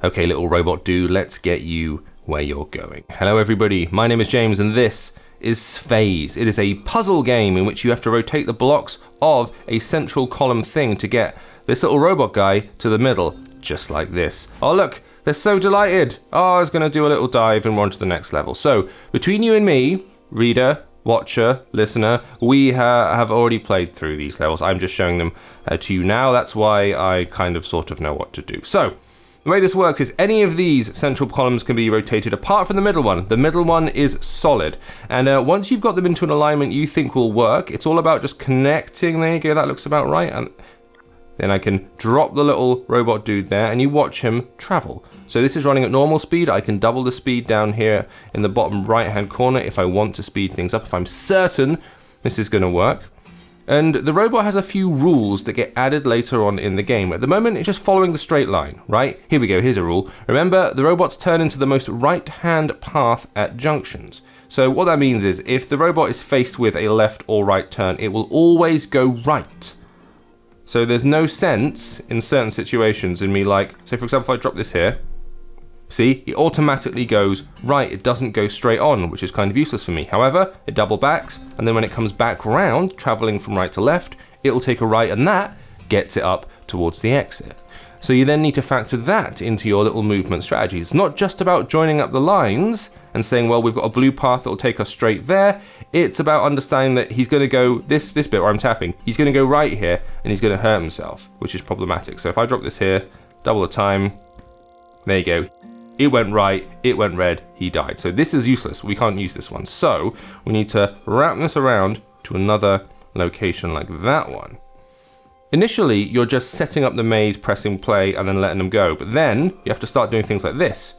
Okay, little robot dude, let's get you where you're going. Hello everybody, my name is James and this is Sphaze. It is a puzzle game in which you have to rotate the blocks of a central column thing to get this little robot guy to the middle, just like this. Oh look, they're so delighted. Oh, I was going to do a little dive and we're on to the next level. So, between you and me, reader, watcher, listener, we have already played through these levels. I'm just showing them to you now. That's why I kind of sort of know what to do. So, the way this works is any of these central columns can be rotated apart from the middle one. The middle one is solid. And once you've got them into an alignment you think will work, it's all about just connecting. There you go, that looks about right. And then I can drop the little robot dude there and you watch him travel. So this is running at normal speed. I can double the speed down here in the bottom right hand corner if I want to speed things up, if I'm certain this is going to work. And the robot has a few rules that get added later on in the game. At the moment, it's just following the straight line, right? Here we go, here's a rule. Remember, the robots turn into the most right-hand path at junctions. So what that means is, if the robot is faced with a left or right turn, it will always go right. So there's no sense in certain situations in me like, so for example, if I drop this here, see, it automatically goes right. It doesn't go straight on, which is kind of useless for me. However, it double backs, and then when it comes back round, traveling from right to left, it'll take a right, and that gets it up towards the exit. So you then need to factor that into your little movement strategy. It's not just about joining up the lines and saying, well, we've got a blue path that will take us straight there. It's about understanding that he's going to go this bit where I'm tapping. He's going to go right here, and he's going to hurt himself, which is problematic. So if I drop this here, double the time, there you go. It went right, it went red, he died. So this is useless, we can't use this one. So we need to wrap this around to another location like that one. Initially, you're just setting up the maze, pressing play, and then letting them go. But then you have to start doing things like this.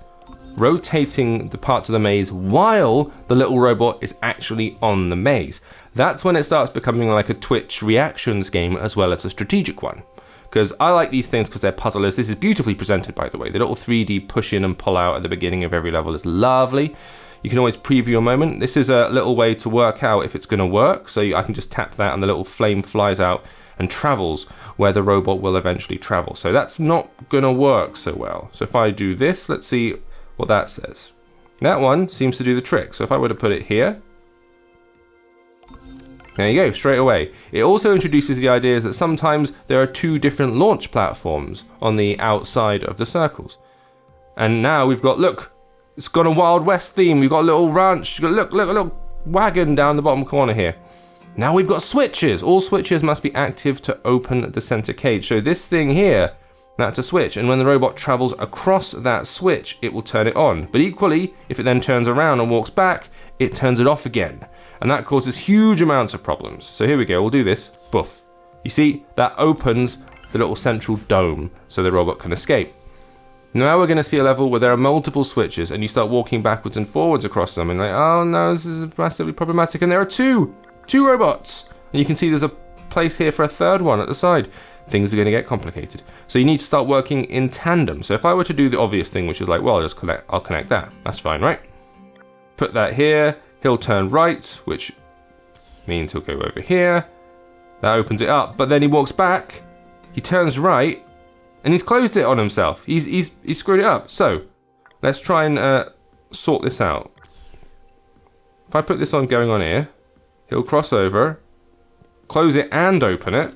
Rotating the parts of the maze while the little robot is actually on the maze. That's when it starts becoming like a Twitch reactions game as well as a strategic one. Because I like these things because they're puzzlers. This is beautifully presented, by the way. The little 3D push in and pull out at the beginning of every level is lovely. You can always preview a moment. This is a little way to work out if it's going to work. So I can just tap that and the little flame flies out and travels where the robot will eventually travel. So that's not going to work so well. So if I do this, let's see what that says. That one seems to do the trick. So if I were to put it here, there you go, straight away. It also introduces the idea that sometimes there are two different launch platforms on the outside of the circles. And now we've got, look, it's got a Wild West theme. We've got a little ranch. Look, a little wagon down the bottom corner here. Now we've got switches. All switches must be active to open the center cage. So this thing here, that's a switch. And when the robot travels across that switch, it will turn it on. But equally, if it then turns around and walks back, it turns it off again. And that causes huge amounts of problems. So here we go, we'll do this, boof. You see, that opens the little central dome so the robot can escape. Now we're going to see a level where there are multiple switches and you start walking backwards and forwards across them and like, oh no, this is massively problematic. And there are two robots. And you can see there's a place here for a third one at the side. Things are going to get complicated. So you need to start working in tandem. So if I were to do the obvious thing, which is like, well, I'll connect that. That's fine, right? Put that here. He'll turn right, which means he'll go over here. That opens it up, but then he walks back, he turns right, and he's closed it on himself. He's screwed it up. So, let's try and sort this out. If I put this on going on here, he'll cross over, close it and open it.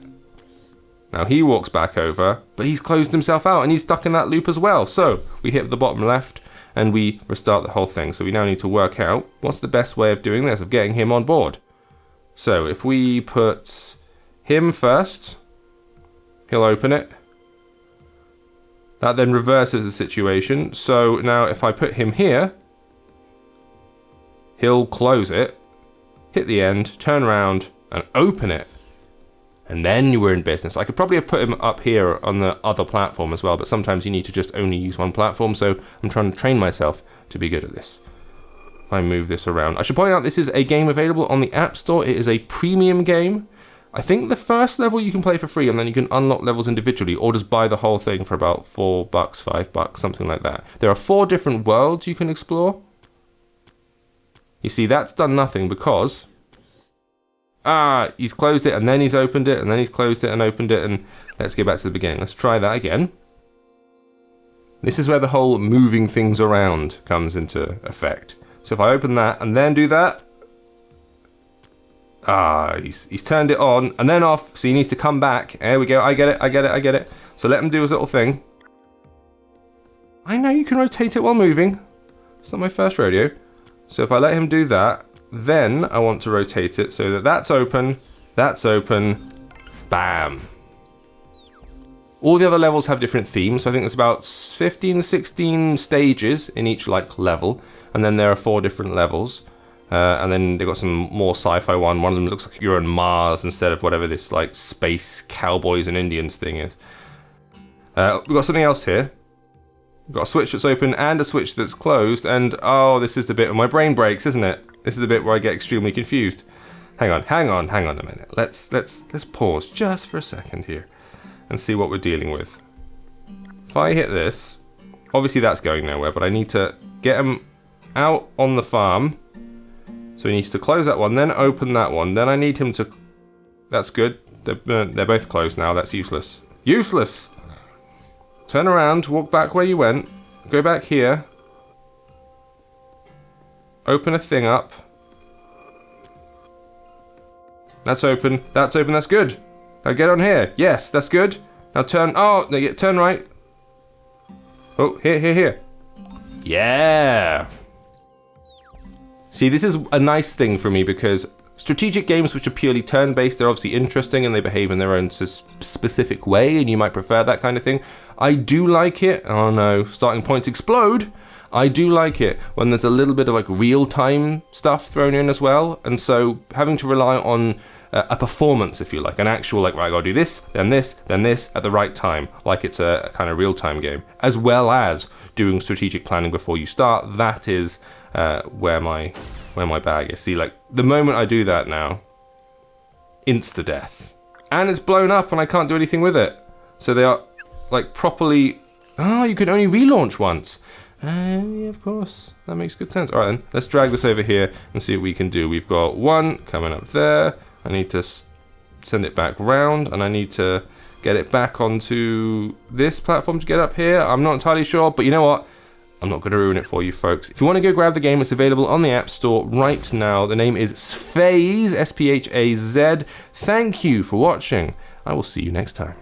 Now he walks back over, but he's closed himself out and he's stuck in that loop as well. So, we hit the bottom left, and we restart the whole thing. So we now need to work out what's the best way of doing this, of getting him on board. So if we put him first, he'll open it. That then reverses the situation. So now if I put him here, he'll close it, hit the end, turn around and open it. And then you were in business. I could probably have put him up here on the other platform as well, but sometimes you need to just only use one platform, so I'm trying to train myself to be good at this. If I move this around. I should point out this is a game available on the App Store. It is a premium game. I think the first level you can play for free, and then you can unlock levels individually, or just buy the whole thing for about $4, $5, something like that. There are 4 different worlds you can explore. You see, that's done nothing because he's closed it and then he's opened it and then he's closed it and opened it, and let's get back to the beginning. Let's try that again. This is where the whole moving things around comes into effect. So if I open that and then do that, he's turned it on and then off, so he needs to come back. There we go, I get it. So let him do his little thing. I know you can rotate it while moving. It's not my first rodeo. So if I let him do that, then I want to rotate it so that that's open, bam. All the other levels have different themes. So I think there's about 15, 16 stages in each level. And then there are 4 different levels. And then they've got some more sci-fi one. One of them looks like you're on Mars instead of whatever this space cowboys and Indians thing is. We've got something else here. We've got a switch that's open and a switch that's closed. And this is the bit where my brain breaks, isn't it? This is the bit where I get extremely confused. Hang on a minute. Let's pause just for a second here and see what we're dealing with. If I hit this, obviously that's going nowhere, but I need to get him out on the farm. So he needs to close that one, then open that one. Then I need him to... That's good. They're both closed now. That's useless. Useless! Turn around, walk back where you went. Go back here. Open a thing up. That's open. That's good. Now get on here. Yes, that's good. Now turn... turn right. Oh, here. Yeah! See, this is a nice thing for me because strategic games which are purely turn-based, they're obviously interesting and they behave in their own specific way, and you might prefer that kind of thing. I do like it. Oh no, starting points explode. I do like it when there's a little bit of real-time stuff thrown in as well, and so having to rely on a performance, if you like, an actual right, I gotta do this, then this at the right time, like it's a kind of real-time game, as well as doing strategic planning before you start. That is where my bag is. See, the moment I do that now, insta-death. And it's blown up and I can't do anything with it. So they are properly... you can only relaunch once. Yeah, of course. That makes good sense. Alright then, let's drag this over here and see what we can do. We've got one coming up there. I need to send it back round, and I need to get it back onto this platform to get up here. I'm not entirely sure, but you know what? I'm not going to ruin it for you folks. If you want to go grab the game, it's available on the App Store right now. The name is Sphaze, S-P-H-A-Z. Thank you for watching. I will see you next time.